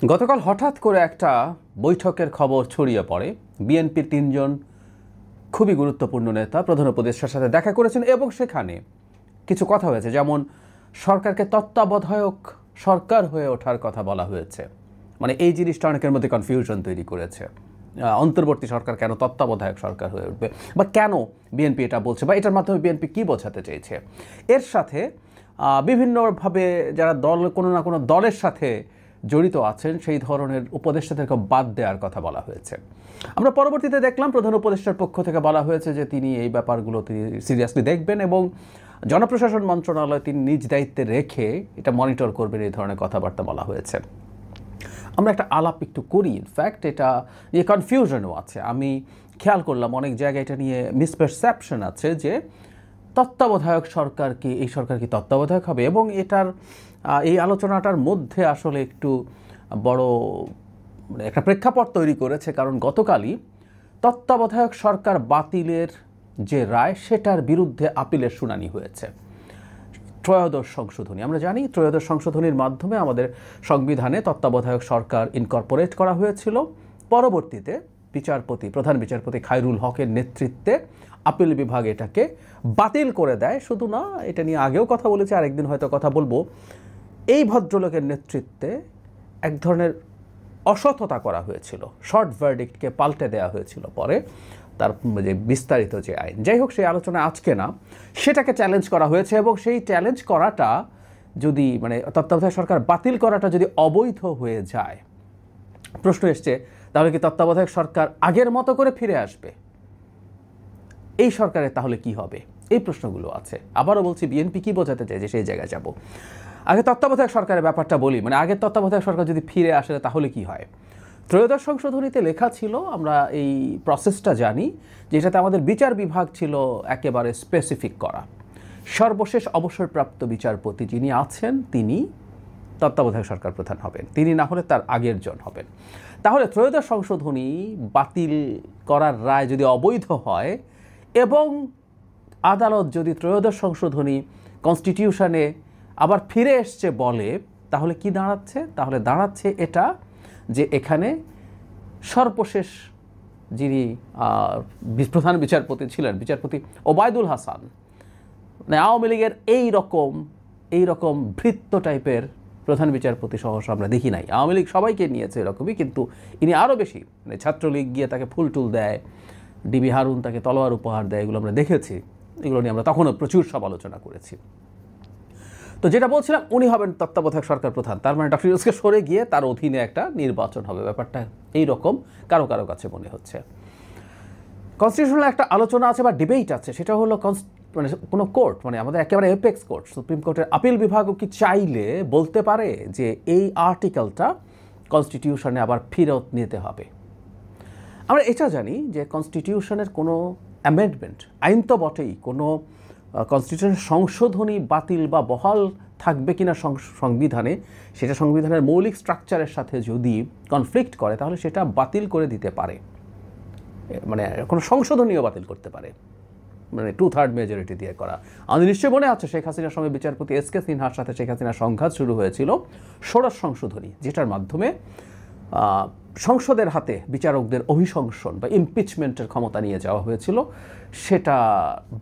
গতকাল হঠাৎ করে একটা বৈঠকের খবর ছড়িয়ে পড়ে। বিএনপির ৩ জন খুবই গুরুত্বপূর্ণ নেতা প্রধান উপদেষ্টার সাথে দেখা করেছেন এবং সেখানে কিছু কথা হয়েছে, যেমন সরকারকে তত্ত্বাবধায়ক সরকার হয়ে ওঠার কথা বলা হয়েছে। মানে এই জিনিসটা অনেকের মধ্যে কনফিউশন তৈরি করেছে। অন্তর্বর্তী সরকার কেন তত্ত্বাবধায়ক সরকার হয়ে উঠবে, বা কেন বিএনপি এটা বলছে, বা এটার মাধ্যমে বিএনপি কী বোঝাতে চেয়েছে। এর সাথে বিভিন্নভাবে যারা কোনো না কোনো দলের সাথে জড়িত আছেন সেই ধরনের উপদেষ্টাদেরকে বাদ দেওয়ার কথা বলা হয়েছে। আমরা পরবর্তীতে দেখলাম প্রধান উপদেষ্টার পক্ষ থেকে বলা হয়েছে যে তিনি এই ব্যাপারগুলো তিনি সিরিয়াসলি দেখবেন এবং জনপ্রশাসন মন্ত্রণালয় তিনি নিজ দায়িত্বে রেখে এটা মনিটর করবেন, এই ধরনের কথাবার্তা বলা হয়েছে। আমরা একটা আলাপ একটু করি। ইনফ্যাক্ট এটা নিয়ে কনফিউশনও আছে। আমি খেয়াল করলাম অনেক জায়গায় এটা নিয়ে মিসপারসেপশন আছে যে তত্ত্বাবধায়ক সরকার কি, এই সরকার কি তত্ত্বাবধায়ক হবে, এবং এটার এই আলোচনাটার মধ্যে আসলে একটু বড় একটা প্রেক্ষাপট তৈরি করেছে। কারণ গতকালই তত্ত্বাবধায়ক সরকার বাতিলের যে রায় সেটার বিরুদ্ধে আপিলের শুনানি হয়েছে। ত্রয়োদশ সংশোধনী, আমরা জানি ত্রয়োদশ সংশোধনীর মাধ্যমে আমাদের সংবিধানে তত্ত্বাবধায়ক সরকার ইনকর্পোরেট করা হয়েছিল। পরবর্তীতে প্রধান বিচারপতি খায়রুল হকের নেতৃত্বে আপিল বিভাগ এটাকে বাতিল করে দেয়। শুধু না, এটা নিয়ে আগেও কথা বলেছি, আরেকদিন হয়তো কথা বলবো। এই ভদ্রলোকের নেতৃত্বে এক ধরনের অসততা করা হয়েছিল, শর্ট ভার্ডিক্টকে পাল্টে দেওয়া হয়েছিল পরে তার যে বিস্তারিত যে আইন। যাই হোক, সেই আলোচনা আজকে না, সেটাকে চ্যালেঞ্জ করা হয়েছে এবং সেই চ্যালেঞ্জ করাটা যদি তত্ত্বাবধায়ক সরকার বাতিল করাটা যদি অবৈধ হয়ে যায়, প্রশ্ন এসছে তাহলে কি তত্ত্বাবধায়ক সরকার আগের মতো করে ফিরে আসবে? এই সরকারের তাহলে কি হবে? এই প্রশ্নগুলো আছে। আবারও বলছি, বিএনপি কি বোঝাতে চায় যে সেই জায়গায় যাব। আগে তত্ত্বাবধায়ক সরকারের ব্যাপারটা বলি। আগের তত্ত্বাবধায়ক সরকার যদি ফিরে আসে তাহলে কি হয়? ত্রয়োদশ সংশোধনীতে লেখা ছিল, আমরা এই প্রসেসটা জানি, যেটাতে আমাদের বিচার বিভাগ ছিল একেবারে স্পেসিফিক করা। সর্বশেষ অবসরপ্রাপ্ত বিচারপতি যিনি আছেন তিনি তত্ত্বাবধায়ক সরকার প্রধান হবেন, তিনি না হলে তার আগের জন হবেন। তাহলে ত্রয়োদশ সংশোধনী বাতিল করার রায় যদি অবৈধ হয় এবং আদালত যদি ত্রয়োদশ সংশোধনী কনস্টিটিউশনে আবার ফিরে এসছে বলে, তাহলে কি দাঁড়াচ্ছে? তাহলে দাঁড়াচ্ছে এটা যে এখানে সর্বশেষ যিনি প্রধান বিচারপতি ছিলেন, বিচারপতি ওবায়দুল হাসান, আওয়ামী লীগের এই রকম ভৃত্য টাইপের প্রধান বিচারপতি সহসা আমরা দেখি নাই। আওয়ামী লীগ সবাইকে নিয়েছে এরকমই, কিন্তু ইনি আরও বেশি। ছাত্রলীগ গিয়ে তাকে ফুল টুল দেয়, ডিবি হারুন তাকে তলোয়ার উপহার দেয়, এগুলো আমরা দেখেছি। এগুলো নিয়ে আমরা তখনও প্রচুর সমালোচনা করেছি। তো যেটা বলছিলাম, উনি হবেন তত্ত্বাবধায়ক সরকার প্রধান। তার মানে ডক্টর ইউনূসকে সরে গিয়ে তার অধীনে একটা নির্বাচন হবে। ব্যাপারটা এইরকম কারো কারো কাছে মনে হচ্ছে। কনস্টিটিউশনাল একটা আলোচনা আছে বা ডিবেট আছে, সেটা হলো কোনো কোর্ট, আমাদের একেবারে এপেক্স কোর্ট, সুপ্রিম কোর্টের আপিল বিভাগও কি চাইলে বলতে পারে যে এই আর্টিকেলটা কনস্টিটিউশনে আবার ফেরত নিতে হবে। আমরা এটা জানি যে কনস্টিটিউশনের কোনো অ্যামেন্ডমেন্ট, আইন তো বটেই, কোনো কনস্টিটিউশনের সংশোধনী বাতিল বা বহাল থাকবে কিনা সংবিধানে, সেটা সংবিধানের মৌলিক স্ট্রাকচারের সাথে যদি কনফ্লিক্ট করে তাহলে সেটা বাতিল করে দিতে পারে। কোনো সংশোধনীও বাতিল করতে পারে, 2/3 মেজরিটি দিয়ে করা। আমাদের নিশ্চয়ই মনে আছে শেখ হাসিনার সময় বিচারপতি এস.কে সিনহার সাথে শেখ হাসিনার সংঘাত শুরু হয়েছিল ষোড়শ সংশোধনী, যেটার মাধ্যমে সংসদের হাতে বিচারকদের অভিশংসন বা ইমপিচমেন্টের ক্ষমতা নিয়ে যাওয়া হয়েছিল। সেটা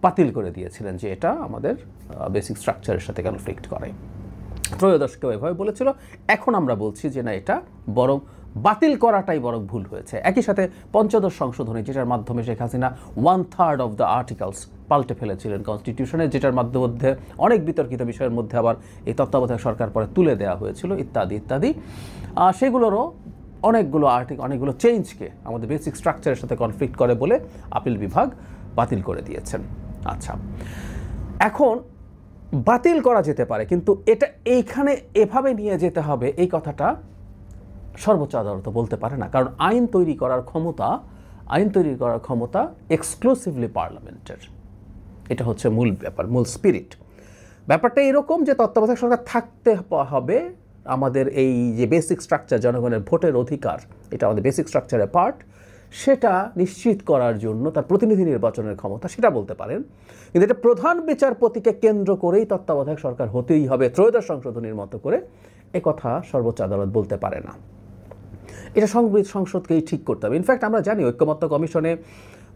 বাতিল করে দিয়েছিলেন যে এটা আমাদের বেসিক স্ট্রাকচারের সাথে কনফ্লিক্ট করে। ত্রয়োদশকেও এভাবে বলেছিল। এখন আমরা বলছি যে না, এটা বরং বাতিল করাটাই বরং ভুল হয়েছে। একই সাথে পঞ্চদশ সংশোধনী, যেটার মাধ্যমে Sheikh Hasina 1/3 of the articles পাল্টে ফেলেছিলেন কনস্টিটিউশনে, যেটার মধ্যে অনেক বিতর্কিত বিষয়ের মধ্যে আবার এই তত্ত্বাবধায়ক সরকার পরে তুলে দেওয়া হয়েছিল, ইত্যাদি ইত্যাদি। সেগুলোরও অনেকগুলো চেঞ্জকে আমাদের বেসিক স্ট্রাকচারের সাথে কনফ্লিক্ট করে বলে আপিল বিভাগ বাতিল করে দিয়েছেন। আচ্ছা, এখন বাতিল করা যেতে পারে, কিন্তু এটা এইখানে এভাবে নিয়ে যেতে হবে এই কথাটা সর্বোচ্চ আদালত বলতে পারে না। কারণ আইন তৈরি করার ক্ষমতা এক্সক্লুসিভলি পার্লামেন্টের। এটা হচ্ছে মূল ব্যাপার, মূল স্পিরিট। ব্যাপারটা এরকম যে তত্ত্বাবধায়ক সরকার থাকতে হবে, আমাদের এই যে বেসিক স্ট্রাকচার, জনগণের ভোটের অধিকার, এটা আমাদের বেসিক স্ট্রাকচারের পার্ট, সেটা নিশ্চিত করার জন্য তার প্রতিনিধি নির্বাচনের ক্ষমতা, সেটা বলতে পারেন। কিন্তু এটা প্রধান বিচারপতিকে কেন্দ্র করেই তত্ত্বাবধায়ক সরকার হতেই হবে ত্রয়োদশ সংশোধনীর মতো করে, এ কথা সর্বোচ্চ আদালত বলতে পারে না। এটা সংসদকেই ঠিক করতে হবে। ইনফ্যাক্ট আমরা জানি ঐক্যমত্য কমিশনে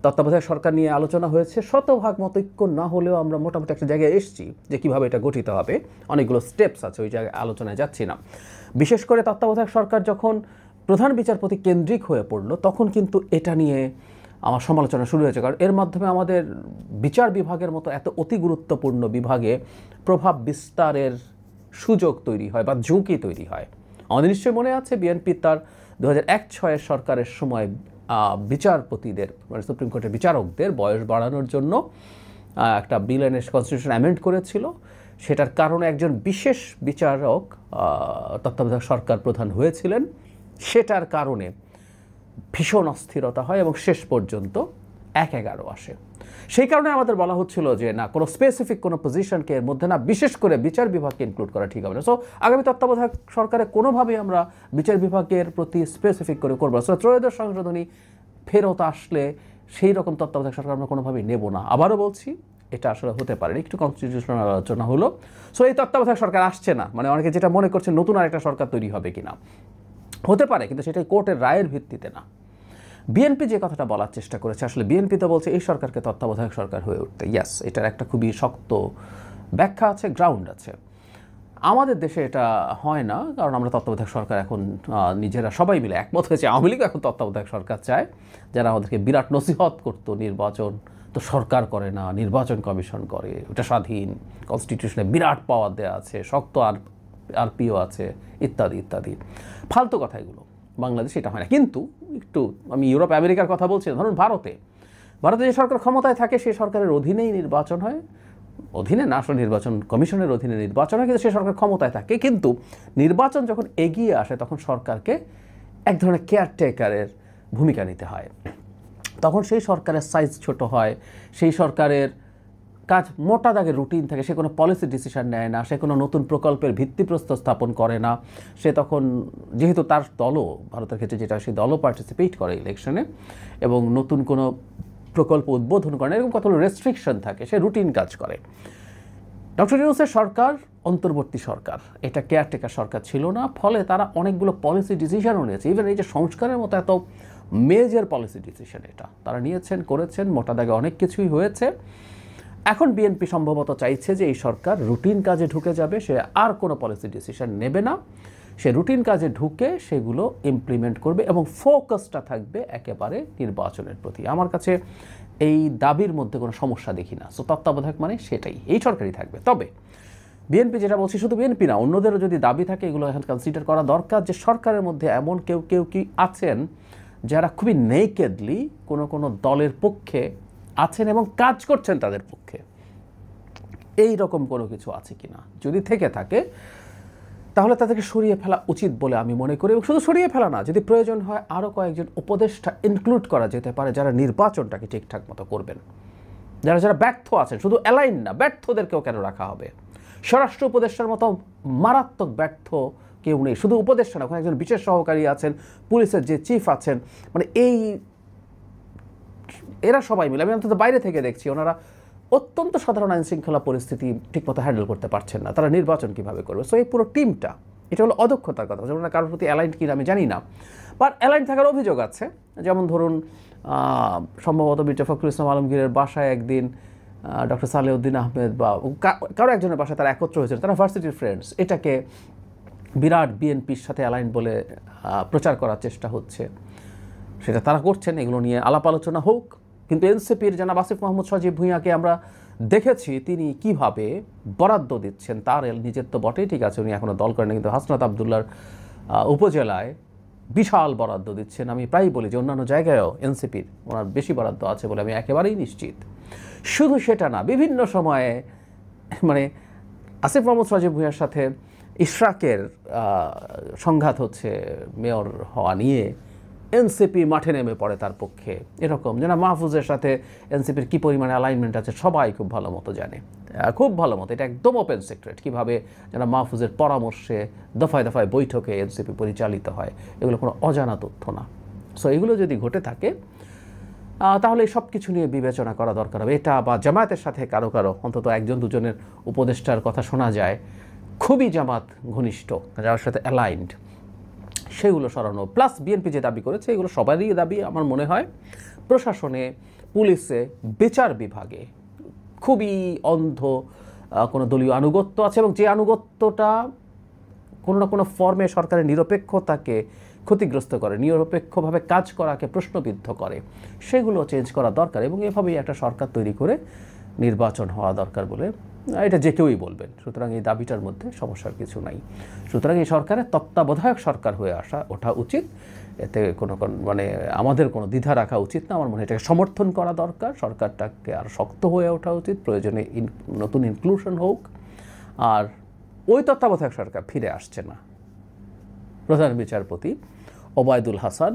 তত্ত্বাবধায়ক সরকার নিয়ে আলোচনা হয়েছে, শতভাগ মতৈক্য না হলেও আমরা মোটামুটি একটা জায়গায় এসেছি যে কীভাবে এটা গঠিত হবে। অনেকগুলো স্টেপস আছে, ওই জায়গায় আলোচনায় যাচ্ছি না। বিশেষ করে তত্ত্বাবধায়ক সরকার যখন প্রধান বিচারপতি কেন্দ্রিক হয়ে পড়লো তখন কিন্তু এটা নিয়ে আমার সমালোচনা শুরু হয়েছে, কারণ এর মাধ্যমে আমাদের বিচার বিভাগের মতো এত অতি গুরুত্বপূর্ণ বিভাগে প্রভাব বিস্তারের সুযোগ তৈরি হয় বা ঝুঁকি তৈরি হয়। আমাদের নিশ্চয়ই মনে আছে বিএনপি তার 2001-06 সরকারের সময় বিচারপতিদের মানে সুপ্রিম কোর্টের বিচারকদের বয়স বাড়ানোর জন্য একটা বিল এনে কনস্টিটিউশন অ্যামেন্ড করেছিল। সেটার কারণে একজন বিশেষ বিচারক তত্ত্বাবধায়ক সরকার প্রধান হয়েছিলেন। সেটার কারণে ভীষণ অস্থিরতা হয় এবং শেষ পর্যন্ত 1-11 আসে। সেই কারণে আমাদের বলা হচ্ছিল যে না, কোনো স্পেসিফিক কোনো পজিশনকে এর মধ্যে না, বিশেষ করে বিচার বিভাগকে ইনক্লুড করা ঠিক হবে না। সো আগামী তত্ত্বাবধায়ক সরকারে কোনোভাবেই আমরা বিচার বিভাগের প্রতি স্পেসিফিক করে করবো না। সো ত্রয়োদশ সংশোধনী ফেরত আসলে সেই রকম তত্ত্বাবধায়ক সরকার আমরা কোনোভাবেই নেব না। আবারও বলছি, এটা আসলে হতে পারে। একটু কনস্টিটিউশনাল আলোচনা হলো। সো এই তত্ত্বাবধায়ক সরকার আসছে না, মানে অনেকে যেটা মনে করছে নতুন আরেকটা সরকার তৈরি হবে কিনা, হতে পারে, কিন্তু সেটাই কোর্টের রায়ের ভিত্তিতে না। বিএনপি যে কথাটা বলার চেষ্টা করেছে, আসলে বিএনপি তো বলছে এই সরকারকে তত্ত্বাবধায়ক সরকার হয়ে উঠতে। ইয়াস, এটার একটা খুবই শক্ত ব্যাখ্যা আছে, গ্রাউন্ড আছে। আমাদের দেশে এটা হয় না, কারণ আমরা তত্ত্বাবধায়ক সরকার এখন নিজেরা সবাই মিলে একমত হয়েছে। আওয়ামী লীগ এখন তত্ত্বাবধায়ক সরকার চায়, যারা আমাদেরকে বিরাট নসিহত করতো নির্বাচন তো সরকার করে না, নির্বাচন কমিশন করে, ওটা স্বাধীন, কনস্টিটিউশনে বিরাট পাওয়ার দেওয়া আছে, শক্ত আরপিও আছে, ইত্যাদি ইত্যাদি ফালতু কথা এগুলো। বাংলাদেশে এটা হয় না। কিন্তু একটু আমি ইউরোপ আমেরিকার কথা বলছি। ধরুন ভারতে যে সরকার ক্ষমতায় থাকে সেই সরকারের অধীনেই নির্বাচন হয়, অধীনে না আসলে নির্বাচন কমিশনের অধীনে নির্বাচন হয়, কিন্তু সে সরকার ক্ষমতায় থাকে। কিন্তু নির্বাচন যখন এগিয়ে আসে তখন সরকারকে এক ধরনের কেয়ারটেকারের ভূমিকা নিতে হয়। তখন সেই সরকারের সাইজ ছোট হয়, সেই সরকারের কাজ মোটা দাগে রুটিন থাকে, সে কোনো পলিসি ডিসিশন নেয় না, সে কোনো নতুন প্রকল্পের ভিত্তিপ্রস্তর স্থাপন করে না। সে তখন যেহেতু তার দলও, ভারতের ক্ষেত্রে যেটা, সেই দলও পার্টিসিপেট করে ইলেকশনে এবং নতুন কোনো প্রকল্প উদ্বোধন করে না, এরকম কতগুলো রেস্ট্রিকশন থাকে, সে রুটিন কাজ করে। ডক্টর ইউনূসের সরকার অন্তর্বর্তী সরকার, এটা কেয়ারটেকার সরকার ছিল না, ফলে তারা অনেকগুলো পলিসি ডিসিশনও নিয়েছে। ইভেন এই যে সংস্কারের মতো এত মেজর পলিসি ডিসিশন এটা তারা নিয়েছেন, করেছেন, মোটা দাগে অনেক কিছুই হয়েছে। এখন বিএনপি সম্ভবত চাইছে যে এই সরকার রুটিন কাজে ঢুকে যাবে, সে আর কোনো পলিসি ডিসিশন নেবে না, সে রুটিন কাজে ঢুকে সেগুলো ইমপ্লিমেন্ট করবে এবং ফোকাসটা থাকবে একেবারে নির্বাচনের প্রতি। আমার কাছে এই দাবির মধ্যে কোনো সমস্যা দেখি না। সো তত্ত্বাবধায়ক মানে সেটাই, এই সরকারই থাকবে। তবে বিএনপি যেটা বলছি, শুধু বিএনপি না, অন্যদেরও যদি দাবি থাকে এগুলো এখন কনসিডার করা দরকার যে সরকারের মধ্যে এমন কেউ কি আছেন যারা খুবই নেকেডলি কোনো দলের পক্ষে আছেন এবং কাজ করছেন তাদের পক্ষে, এই রকম কোনো কিছু আছে কিনা। যদি থেকে থাকে তাহলে তাদেরকে সরিয়ে ফেলা উচিত বলে আমি মনে করি। এবং শুধু সরিয়ে ফেলা না, যদি প্রয়োজন হয় আরও কয়েকজন উপদেষ্টা ইনক্লুড করা যেতে পারে যারা নির্বাচনটাকে ঠিকঠাক মতো করবেন, যারা ব্যর্থ আছেন, শুধু অ্যালাইন না, ব্যর্থদেরকেও কেন রাখা হবে। স্বরাষ্ট্র উপদেষ্টার মতো মারাত্মক ব্যর্থ কেউ নেই, শুধু উপদেষ্টা না, ওখানে একজন বিশেষ সহকারী আছেন, পুলিশের যে চিফ আছেন, মানে এরা সবাই মিলে, আমি অন্তত বাইরে থেকে দেখছি, ওনারা অত্যন্ত সাধারণ আইন শৃঙ্খলা পরিস্থিতি ঠিকমতো হ্যান্ডেল করতে পারছেন না, তারা নির্বাচন কীভাবে করবে। সো এই পুরো টিমটা, এটা হলো অদক্ষতার কথা। যেমন কারোর প্রতি অ্যালাইন কিনা আমি জানি না, বাট অ্যালাইন থাকার অভিযোগ আছে। যেমন ধরুন সম্ভবত মির্জা ফখরুল ইসলাম আলমগীরের বাসায় একদিন ডক্টর সালেউদ্দিন আহমেদ বা কারো একজনের বাসায় তারা একত্র হয়েছিল, তারা ভার্সিটির ফ্রেন্ডস, এটাকে বিরাট বিএনপির সাথে অ্যালাইন বলে প্রচার করার চেষ্টা হচ্ছে, সেটা তারা করছেন, এগুলো নিয়ে আলাপ আলোচনা হোক। কিন্তু এনসিপির জনাব আসিফ মাহমুদ সজীব ভূঁইয়াকে আমরা দেখেছি তিনি কিভাবে বরাদ্দ দিচ্ছেন, তার নিজের তো বটেই, ঠিক আছে উনি এখনও দল করেন, কিন্তু হাসনাত আবদুল্লার উপজেলায় বিশাল বরাদ্দ দিচ্ছেন। আমি প্রায়ই বলি যে অন্যান্য জায়গায়ও এনসিপির ওনার বেশি বরাদ্দ আছে বলে আমি একেবারেই নিশ্চিত। শুধু সেটা না, বিভিন্ন সময়ে মানে আসিফ মাহমুদ সজীব ভূঁইয়ার সাথে ইশরাকের সংঘাত হচ্ছে মেয়র হওয়া নিয়ে, এনসিপি মাঠে নেমে পড়ে তার পক্ষে, এরকম যেন মাহফুজের সাথে এনসিপির কী পরিমাণে অ্যালাইনমেন্ট আছে সবাই খুব ভালো মতো জানে, খুব ভালো মতো, এটা একদম ওপেন সিক্রেট। কীভাবে যেন মাহফুজের পরামর্শে দফায় দফায় বৈঠকে এনসিপি পরিচালিত হয়, এগুলো কোনো অজানা তথ্য না। সো এগুলো যদি ঘটে থাকে তাহলে সব কিছু নিয়ে বিবেচনা করা দরকার হবে। এটা বা জামায়াতের সাথে কারো অন্তত একজন দুজনের উপদেষ্টার কথা শোনা যায় খুবই জামাত ঘনিষ্ঠ, যার সাথে অ্যালাইন্ড, সেগুলো সরানো, প্লাস বিএনপি যে দাবি করেছে এগুলো সবারই দাবি আমার মনে হয়। প্রশাসনে, পুলিশে, বিচার বিভাগে খুবই অন্ধ কোনো দলীয় আনুগত্য আছে, এবং যে আনুগত্যটা কোনো না কোনো ফর্মে সরকারের নিরপেক্ষতাকে ক্ষতিগ্রস্ত করে, নিরপেক্ষভাবে কাজ করাকে প্রশ্নবিদ্ধ করে, সেগুলো চেঞ্জ করা দরকার। এবং এভাবেই একটা সরকার তৈরি করে নির্বাচন হওয়া দরকার বলে এটা যে কেউই বলবেন। সুতরাং এই দাবিটার মধ্যে সমস্যার কিছু নাই। সুতরাং এই সরকারের তত্ত্বাবধায়ক সরকার হয়ে ওঠা উচিত, এতে কোনো মানে আমাদের কোনো দ্বিধা রাখা উচিত না। আমার মনে হয় এটাকে সমর্থন করা দরকার, সরকারটাকে আর শক্ত হয়ে ওঠা উচিত, প্রয়োজনে নতুন ইনক্লুশন হোক। আর ওই তত্ত্বাবধায়ক সরকার ফিরে আসছে না। প্রধান বিচারপতি ওবায়দুল হাসান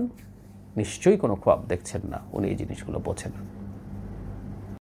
নিশ্চয়ই কোনো খোয়াব দেখছেন না, উনি এই জিনিসগুলো বোঝেন।